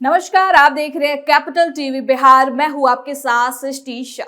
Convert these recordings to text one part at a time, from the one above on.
नमस्कार, आप देख रहे हैं कैपिटल टीवी बिहार। मैं हूं आपके साथ सृष्टि शाह।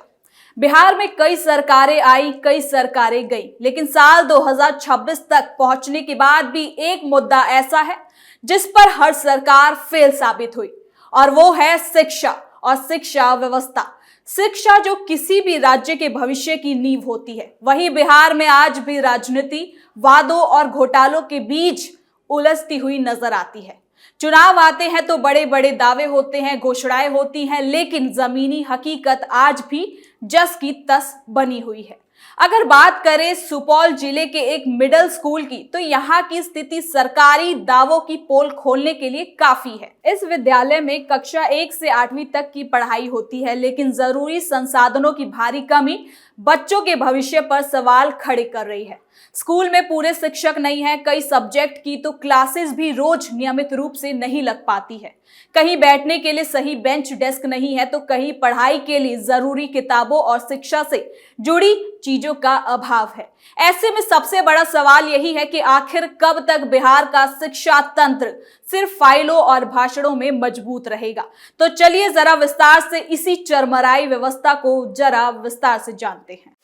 बिहार में कई सरकारें आई, कई सरकारें गई, लेकिन साल 2026 तक पहुंचने के बाद भी एक मुद्दा ऐसा है जिस पर हर सरकार फेल साबित हुई, और वो है शिक्षा और शिक्षा व्यवस्था। शिक्षा जो किसी भी राज्य के भविष्य की नींव होती है, वही बिहार में आज भी राजनीति, वादों और घोटालों के बीच उलझती हुई नजर आती है। चुनाव आते हैं तो बड़े बड़े दावे होते हैं, घोषणाएं होती हैं, लेकिन जमीनी हकीकत आज भी जस की तस बनी हुई है। अगर बात करें सुपौल जिले के एक मिडिल स्कूल की, तो यहाँ की स्थिति सरकारी दावों की पोल खोलने के लिए काफी है। इस विद्यालय में कक्षा 1 से 8वीं तक की पढ़ाई होती है, लेकिन जरूरी संसाधनों की भारी कमी बच्चों के भविष्य पर सवाल खड़े कर रही है। स्कूल में पूरे शिक्षक नहीं है, कई सब्जेक्ट की तो क्लासेस भी रोज नियमित रूप से नहीं लग पाती है। कहीं बैठने के लिए सही बेंच डेस्क नहीं है, तो कहीं पढ़ाई के लिए जरूरी किताबों और शिक्षा से जुड़ी चीजों का अभाव है। ऐसे में सबसे बड़ा सवाल यही है कि आखिर कब तक बिहार का शिक्षा तंत्र सिर्फ फाइलों और भाषणों में मजबूत रहेगा। तो चलिए जरा विस्तार से इसी चरमराई व्यवस्था को जरा विस्तार से जानते हैं।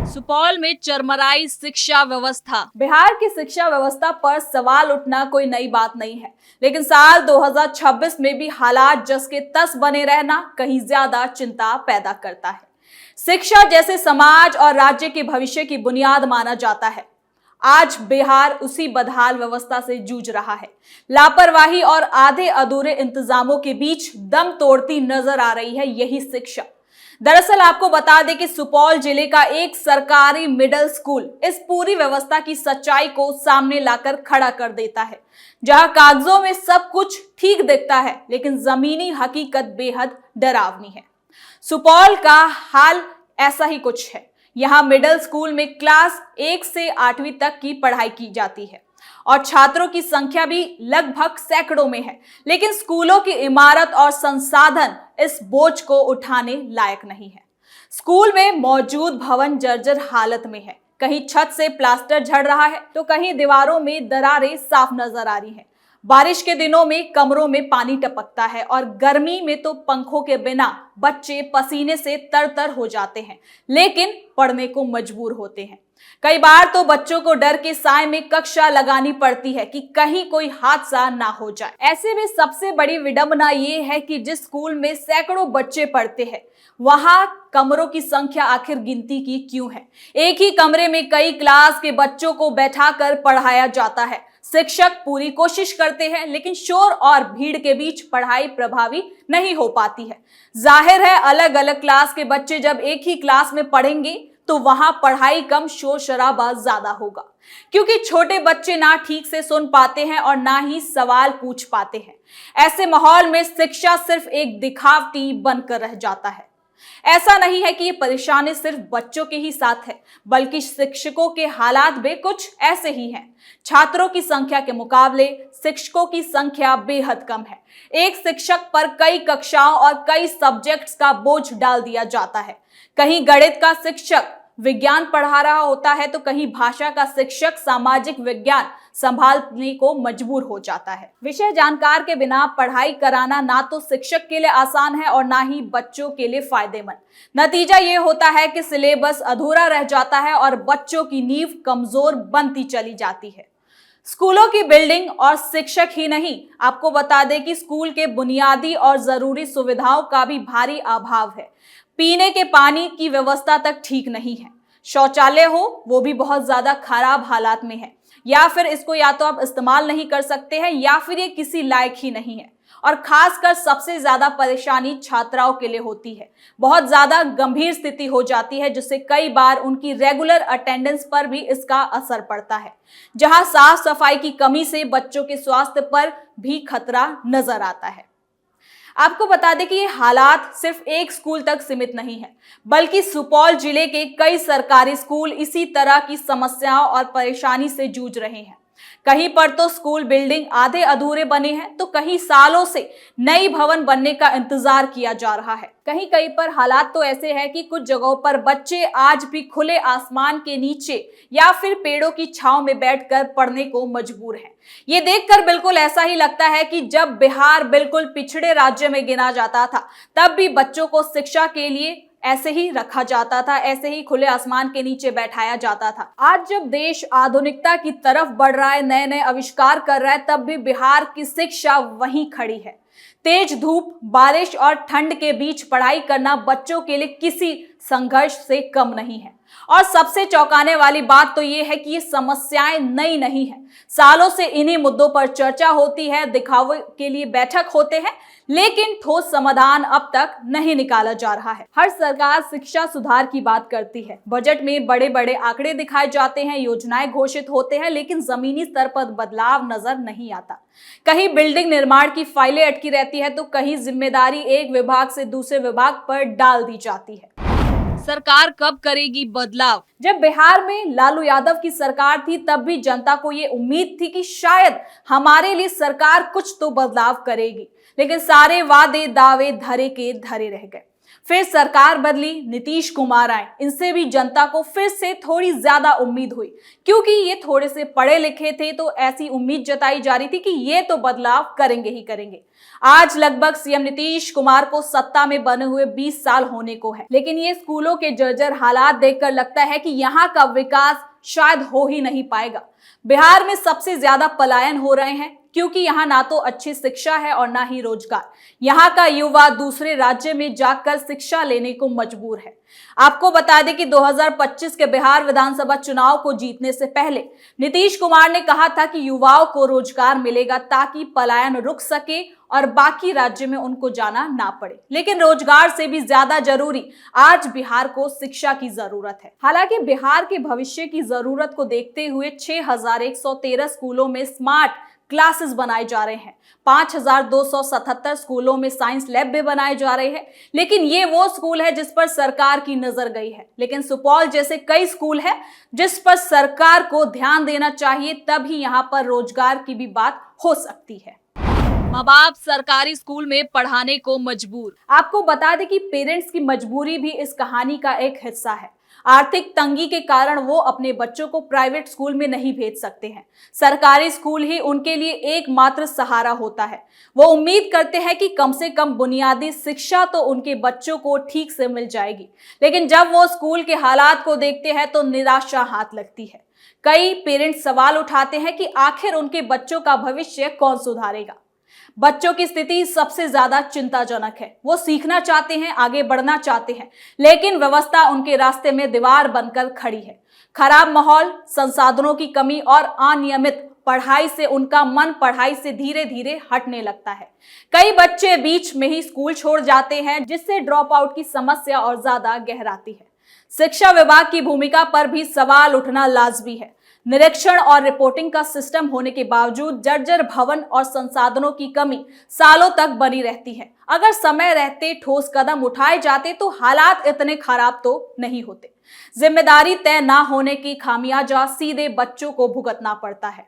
सुपौल में चरमराई शिक्षा व्यवस्था। बिहार की शिक्षा व्यवस्था पर सवाल उठना कोई नई बात नहीं है, लेकिन साल 2026 में भी हालात जस के तस बने रहना कहीं ज्यादा चिंता पैदा करता है। शिक्षा जैसे समाज और राज्य के भविष्य की बुनियाद माना जाता है, आज बिहार उसी बदहाल व्यवस्था से जूझ रहा है। लापरवाही और आधे अधूरे इंतजामों के बीच दम तोड़ती नजर आ रही है यही शिक्षा। दरअसल आपको बता दें कि सुपौल जिले का एक सरकारी मिडिल स्कूल इस पूरी व्यवस्था की सच्चाई को सामने लाकर खड़ा कर देता है। जहां कागजों में सब कुछ ठीक दिखता है, लेकिन जमीनी हकीकत बेहद डरावनी है। सुपौल का हाल ऐसा ही कुछ है। यहाँ मिडिल स्कूल में क्लास 1 से 8वीं तक की पढ़ाई की जाती है और छात्रों की संख्या भी लगभग सैकड़ों में है, लेकिन स्कूलों की इमारत और संसाधन इस बोझ को उठाने लायक नहीं है। स्कूल में मौजूद भवन जर्जर हालत में है, कहीं छत से प्लास्टर झड़ रहा है तो कहीं दीवारों में दरारें साफ नजर आ रही हैं। बारिश के दिनों में कमरों में पानी टपकता है और गर्मी में तो पंखों के बिना बच्चे पसीने से तरतर हो जाते हैं, लेकिन पढ़ने को मजबूर होते हैं। कई बार तो बच्चों को डर के साए में कक्षा लगानी पड़ती है कि कहीं कोई हादसा ना हो जाए। ऐसे में सबसे बड़ी विडंबना ये है कि जिस स्कूल में सैकड़ों बच्चे पढ़ते हैं, वहां कमरों की संख्या आखिर गिनती की क्यों है? एक ही कमरे में कई क्लास के बच्चों को बैठाकर पढ़ाया जाता है। शिक्षक पूरी कोशिश करते हैं, लेकिन शोर और भीड़ के बीच पढ़ाई प्रभावी नहीं हो पाती है। जाहिर है, अलग अलग क्लास के बच्चे जब एक ही क्लास में पढ़ेंगे तो वहां पढ़ाई कम, शोर शराबा ज्यादा होगा, क्योंकि छोटे बच्चे ना ठीक से सुन पाते हैं और ना ही सवाल पूछ पाते हैं। ऐसे माहौल में शिक्षा सिर्फ एक दिखावटी बनकर रह जाता है। ऐसा नहीं है कि ये परेशानी सिर्फ बच्चों के ही साथ है, बल्कि शिक्षकों के हालात भी कुछ ऐसे ही हैं। छात्रों की संख्या के मुकाबले शिक्षकों की संख्या बेहद कम है। एक शिक्षक पर कई कक्षाओं और कई सब्जेक्ट्स का बोझ डाल दिया जाता है। कहीं गणित का शिक्षक विज्ञान पढ़ा रहा होता है, तो कहीं भाषा का शिक्षक सामाजिक विज्ञान संभालने को मजबूर हो जाता है। विषय जानकार के बिना पढ़ाई कराना ना तो शिक्षक के लिए आसान है और ना ही बच्चों के लिए फायदेमंद। नतीजा ये होता है कि सिलेबस अधूरा रह जाता है और बच्चों की नींव कमजोर बनती चली जाती है। स्कूलों की बिल्डिंग और शिक्षक ही नहीं, आपको बता दें कि स्कूल के बुनियादी और जरूरी सुविधाओं का भी भारी अभाव है। पीने के पानी की व्यवस्था तक ठीक नहीं है। शौचालय हो वो भी बहुत ज्यादा खराब हालात में है, या फिर इसको या तो आप इस्तेमाल नहीं कर सकते हैं या फिर ये किसी लायक ही नहीं है। और खासकर सबसे ज्यादा परेशानी छात्राओं के लिए होती है। बहुत ज्यादा गंभीर स्थिति हो जाती है, जिससे कई बार उनकी रेगुलर अटेंडेंस पर भी इसका असर पड़ता है। जहां साफ सफाई की कमी से बच्चों के स्वास्थ्य पर भी खतरा नजर आता है। आपको बता दें कि ये हालात सिर्फ एक स्कूल तक सीमित नहीं है, बल्कि सुपौल जिले के कई सरकारी स्कूल इसी तरह की समस्याओं और परेशानी से जूझ रहे हैं। कहीं पर तो स्कूल बिल्डिंग आधे अधूरे बने हैं, तो कहीं सालों से नई भवन बनने का इंतजार किया जा रहा है। कहीं कहीं पर हालात तो ऐसे हैं कि कुछ जगहों पर बच्चे आज भी खुले आसमान के नीचे या फिर पेड़ों की छांव में बैठकर पढ़ने को मजबूर हैं। ये देखकर बिल्कुल ऐसा ही लगता है कि जब बिहार बिल्कुल पिछड़े राज्य में गिना जाता था, तब भी बच्चों को शिक्षा के लिए ऐसे ही रखा जाता था, ऐसे ही खुले आसमान के नीचे बैठाया जाता था। आज जब देश आधुनिकता की तरफ बढ़ रहा है, नए नए आविष्कार कर रहा है, तब भी बिहार की शिक्षा वहीं खड़ी है। तेज धूप, बारिश और ठंड के बीच पढ़ाई करना बच्चों के लिए किसी संघर्ष से कम नहीं है। और सबसे चौंकाने वाली बात तो ये है कि ये समस्याएं नई नहीं है। सालों से इन्हीं मुद्दों पर चर्चा होती है, दिखावे के लिए बैठक होते हैं, लेकिन ठोस समाधान अब तक नहीं निकाला जा रहा है। हर सरकार शिक्षा सुधार की बात करती है, बजट में बड़े बड़े आंकड़े दिखाए जाते हैं, योजनाएं घोषित होते हैं, लेकिन जमीनी स्तर पर बदलाव नजर नहीं आता। कहीं बिल्डिंग निर्माण की फाइलें अटकी रहती है, तो कहीं जिम्मेदारी एक विभाग से दूसरे विभाग पर डाल दी जाती है। सरकार कब करेगी बदलाव? जब बिहार में लालू यादव की सरकार थी, तब भी जनता को ये उम्मीद थी कि शायद हमारे लिए सरकार कुछ तो बदलाव करेगी, लेकिन सारे वादे दावे धरे के धरे रह गए। फिर सरकार बदली, नीतीश कुमार आए, इनसे भी जनता को फिर से थोड़ी ज्यादा उम्मीद हुई, क्योंकि ये थोड़े से पढ़े लिखे थे, तो ऐसी उम्मीद जताई जा रही थी कि ये तो बदलाव करेंगे ही करेंगे। आज लगभग सीएम नीतीश कुमार को सत्ता में बने हुए 20 साल होने को है, लेकिन ये स्कूलों के जर्जर हालात देखकर लगता है कि यहाँ का विकास शायद हो ही नहीं पाएगा। बिहार में सबसे ज्यादा पलायन हो रहे हैं, क्योंकि यहाँ ना तो अच्छी शिक्षा है और ना ही रोजगार। यहाँ का युवा दूसरे राज्य में जाकर शिक्षा लेने को मजबूर है। आपको बता दें कि 2025 के बिहार विधानसभा चुनाव को जीतने से पहले नीतीश कुमार ने कहा था कि युवाओं को रोजगार मिलेगा, ताकि पलायन रुक सके और बाकी राज्य में उनको जाना ना पड़े। लेकिन रोजगार से भी ज्यादा जरूरी आज बिहार को शिक्षा की जरूरत है। हालांकि बिहार के भविष्य की जरूरत को देखते हुए 6113 स्कूलों में स्मार्ट क्लासेस बनाए जा रहे हैं, 5277 स्कूलों में साइंस लैब भी बनाए जा रहे हैं। लेकिन ये वो स्कूल है जिस पर सरकार की नजर गई है, लेकिन सुपौल जैसे कई स्कूल हैं जिस पर सरकार को ध्यान देना चाहिए, तभी यहाँ पर रोजगार की भी बात हो सकती है। माँ बाप सरकारी स्कूल में पढ़ाने को मजबूर। आपको बता दें कि पेरेंट्स की मजबूरी भी इस कहानी का एक हिस्सा है। आर्थिक तंगी के कारण वो अपने बच्चों को प्राइवेट स्कूल में नहीं भेज सकते हैं। सरकारी स्कूल ही उनके लिए एकमात्र सहारा होता है। वो उम्मीद करते हैं कि कम से कम बुनियादी शिक्षा तो उनके बच्चों को ठीक से मिल जाएगी, लेकिन जब वो स्कूल के हालात को देखते हैं तो निराशा हाथ लगती है। कई पेरेंट्स सवाल उठाते हैं कि आखिर उनके बच्चों का भविष्य कौन सुधारेगा। बच्चों की स्थिति सबसे ज्यादा चिंताजनक है। वो सीखना चाहते हैं, आगे बढ़ना चाहते हैं, लेकिन व्यवस्था उनके रास्ते में दीवार बनकर खड़ी है। खराब माहौल, संसाधनों की कमी और अनियमित पढ़ाई से उनका मन पढ़ाई से धीरे धीरे हटने लगता है। कई बच्चे बीच में ही स्कूल छोड़ जाते हैं, जिससे ड्रॉप आउट की समस्या और ज्यादा गहराती है। शिक्षा विभाग की भूमिका पर भी सवाल उठना लाजमी है। निरीक्षण और रिपोर्टिंग का सिस्टम होने के बावजूद जर्जर भवन और संसाधनों की कमी सालों तक बनी रहती है। अगर समय रहते ठोस कदम उठाए जाते तो हालात इतने खराब तो नहीं होते। जिम्मेदारी तय ना होने की खामियाजा सीधे बच्चों को भुगतना पड़ता है।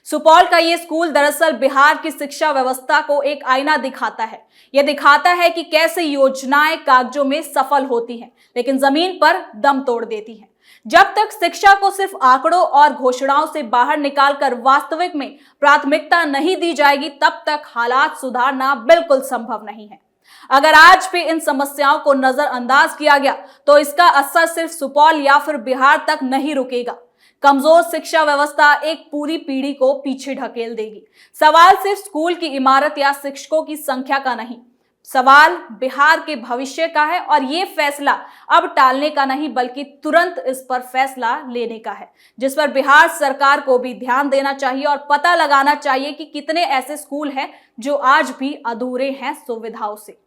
सुपौल का ये स्कूल दरअसल बिहार की शिक्षा व्यवस्था को एक आईना दिखाता है। यह दिखाता है कि कैसे योजनाएं कागजों में सफल होती हैं, लेकिन जमीन पर दम तोड़ देती हैं। जब तक शिक्षा को सिर्फ आंकड़ों और घोषणाओं से बाहर निकालकर वास्तविक में प्राथमिकता नहीं दी जाएगी, तब तक हालात सुधारना बिल्कुल संभव नहीं है। अगर आज भी इन समस्याओं को नजरअंदाज किया गया तो इसका असर सिर्फ सुपौल या फिर बिहार तक नहीं रुकेगा। कमजोर शिक्षा व्यवस्था एक पूरी पीढ़ी को पीछे ढकेल देगी। सवाल सिर्फ स्कूल की इमारत या शिक्षकों की संख्या का नहीं, सवाल बिहार के भविष्य का है, और ये फैसला अब टालने का नहीं बल्कि तुरंत इस पर फैसला लेने का है, जिस पर बिहार सरकार को भी ध्यान देना चाहिए और पता लगाना चाहिए कि कितने ऐसे स्कूल हैं जो आज भी अधूरे हैं सुविधाओं से।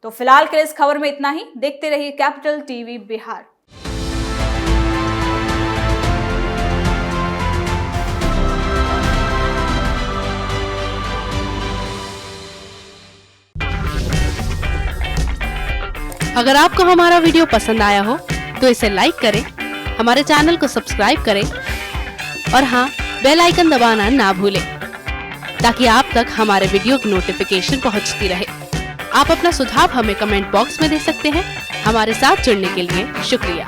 तो फिलहाल के लिए इस खबर में इतना ही। देखते रहिए कैपिटल टीवी बिहार। अगर आपको हमारा वीडियो पसंद आया हो तो इसे लाइक करें, हमारे चैनल को सब्सक्राइब करें और हाँ, बेल आइकन दबाना ना भूलें ताकि आप तक हमारे वीडियो की नोटिफिकेशन पहुंचती रहे। आप अपना सुझाव हमें कमेंट बॉक्स में दे सकते हैं। हमारे साथ जुड़ने के लिए शुक्रिया।